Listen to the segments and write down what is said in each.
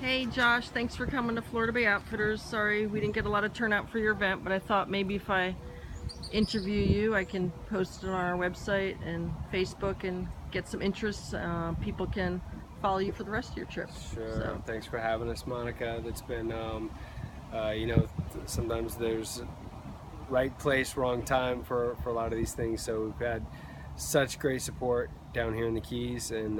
Hey Josh, thanks for coming to Florida Bay Outfitters. Sorry we didn't get a lot of turnout for your event, but I thought maybe if I interview you, I can post it on our website and Facebook and get some interest. People can follow you for the rest of your trip. Sure. So. Thanks for having us, Monica. That's been, sometimes there's right place, wrong time for a lot of these things. So we've had such great support down here in the Keys and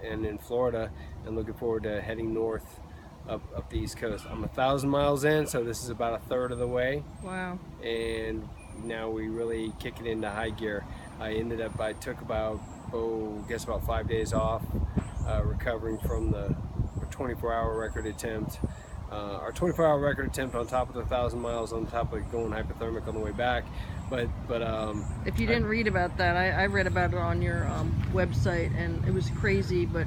in Florida, and looking forward to heading north up the East Coast. I'm 1,000 miles in, so this is about a third of the way. Wow. And now we really kick it into high gear. I took about 5 days off, recovering from the 24-hour record attempt. Our 24-hour record attempt on top of the 1,000 miles, on top of going hypothermic on the way back. But if you didn't read about that, I read about it on your website, and it was crazy, but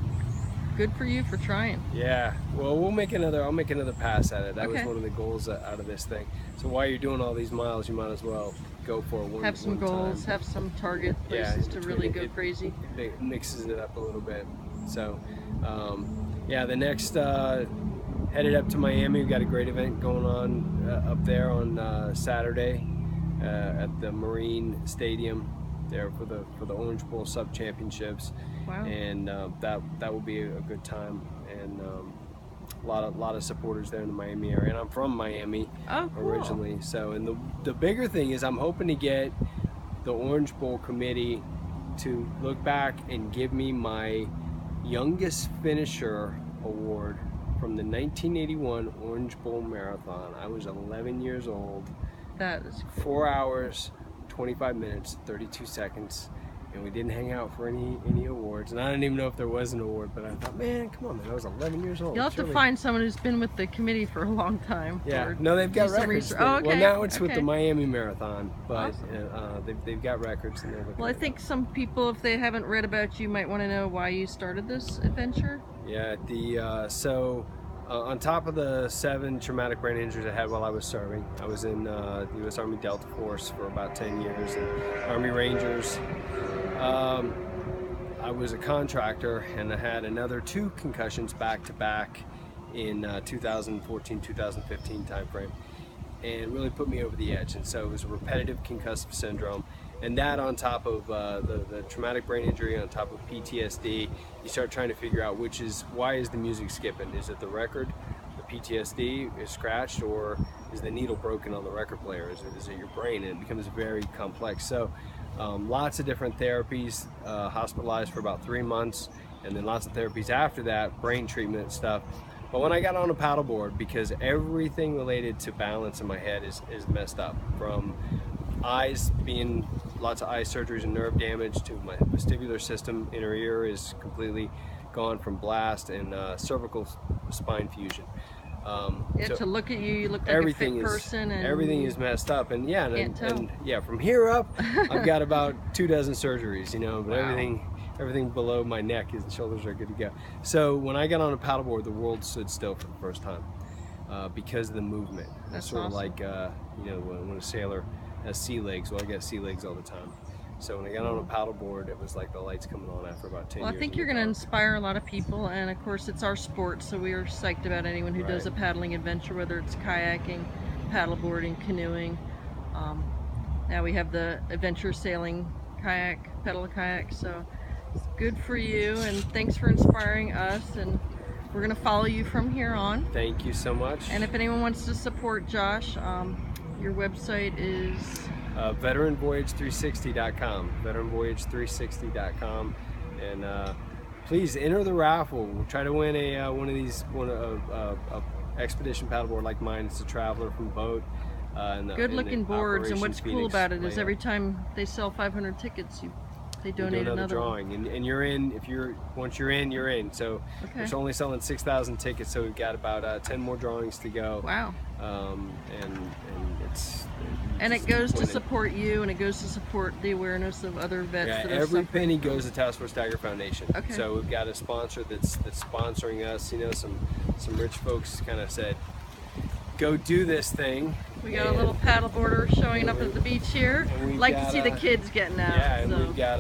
good for you for trying. Yeah, well, I'll make another pass at it. That was one of the goals out of this thing. So while you're doing all these miles, you might as well go for it have some goals, have some target places to really go crazy. It mixes it up a little bit. So the next headed up to Miami. We've got a great event going on up there on Saturday at the Marine Stadium there for the Orange Bowl Sub Championships. Wow. And that will be a good time, and a lot of supporters there in the Miami area. And I'm from Miami originally, so and the bigger thing is I'm hoping to get the Orange Bowl committee to look back and give me my youngest finisher award from the 1981 Orange Bowl Marathon. I was 11 years old. That is cool. 4 hours, 25 minutes, 32 seconds, and we didn't hang out for any awards. And I didn't even know if there was an award, but I thought, man, come on, man, I was 11 years old. You'll have to find someone who's been with the committee for a long time. Yeah, no, they've got records. Oh, okay. Well, now it's with the Miami Marathon, but awesome. they've got records. And well, I think some people, if they haven't read about you, might want to know why you started this adventure. Yeah, on top of the 7 traumatic brain injuries I had while I was serving, I was in the U.S. Army Delta Force for about 10 years, and Army Rangers. I was a contractor, and I had another 2 concussions back to back in 2014-2015 timeframe, and really put me over the edge. And so it was a repetitive concussive syndrome, and that on top of the traumatic brain injury, on top of PTSD, you start trying to figure out why is the music skipping? Is it the record, the PTSD is scratched, or is the needle broken on the record player? Is it your brain? And it becomes very complex. So lots of different therapies, hospitalized for about 3 months, and then lots of therapies after that, brain treatment stuff. But when I got on a paddleboard, because everything related to balance in my head is messed up, from eyes being lots of eye surgeries and nerve damage, to my vestibular system, inner ear is completely gone from blast, and cervical spine fusion. So to look at you, you look like a fit person, and everything is messed up. And from here up, I've got about 24 surgeries, but wow. everything below my neck and shoulders are good to go. So when I got on a paddleboard, the world stood still for the first time because of the movement. That's sort awesome. of like when a sailor has sea legs. Well, I get sea legs all the time. So when I got on a paddleboard, it was like the lights coming on after about 10 years. Well, I think you're going to inspire a lot of people, and of course it's our sport, so we are psyched about anyone who does a paddling adventure, whether it's kayaking, paddleboarding, canoeing. Now we have the adventure sailing kayak, pedal kayak, so it's good for you, and thanks for inspiring us, and we're going to follow you from here on. Thank you so much. And if anyone wants to support Josh, your website is veteranvoyage360.com, veteranvoyage360.com, and please enter the raffle. We'll try to win a expedition paddleboard like mine. It's a Traveler from Boat. Good looking boards, and what's cool about it is every layout. time they sell 500 tickets, they donate another drawing, and you're in. Once you're in, you're in. So we're only selling 6,000 tickets, so we've got about 10 more drawings to go. Wow. And it goes to support you, and it goes to support the awareness of other vets. Yeah, that are every suffering. penny goes to Task Force Dagger Foundation. Okay. So we've got a sponsor that's sponsoring us. Some rich folks kind of said, go do this thing. We got a little paddleboarder showing up at the beach here. Like to see the kids getting out. Yeah, and we've got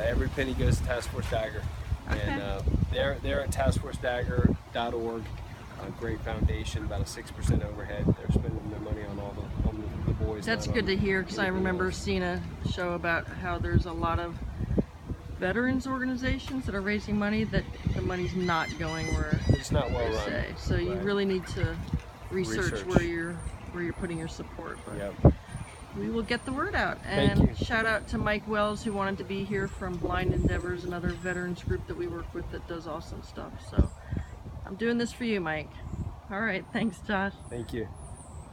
every penny goes to Task Force Dagger. Okay. And they're at taskforcedagger.org. a great foundation, about a 6% overhead. They're spending their money on the boys. That's not good on to hear, because I anything remember else. seeing a show about how there's a lot of veterans organizations that are raising money that the money's not going where It's not well they run. say. So you Right. really need to research Research. where you're putting your support. But Yep. we will get the word out. Thank And you. shout out to Mike Wells, who wanted to be here, from Blind Endeavors, another veterans group that we work with that does awesome stuff. So I'm doing this for you, Mike. All right, thanks, Josh. Thank you.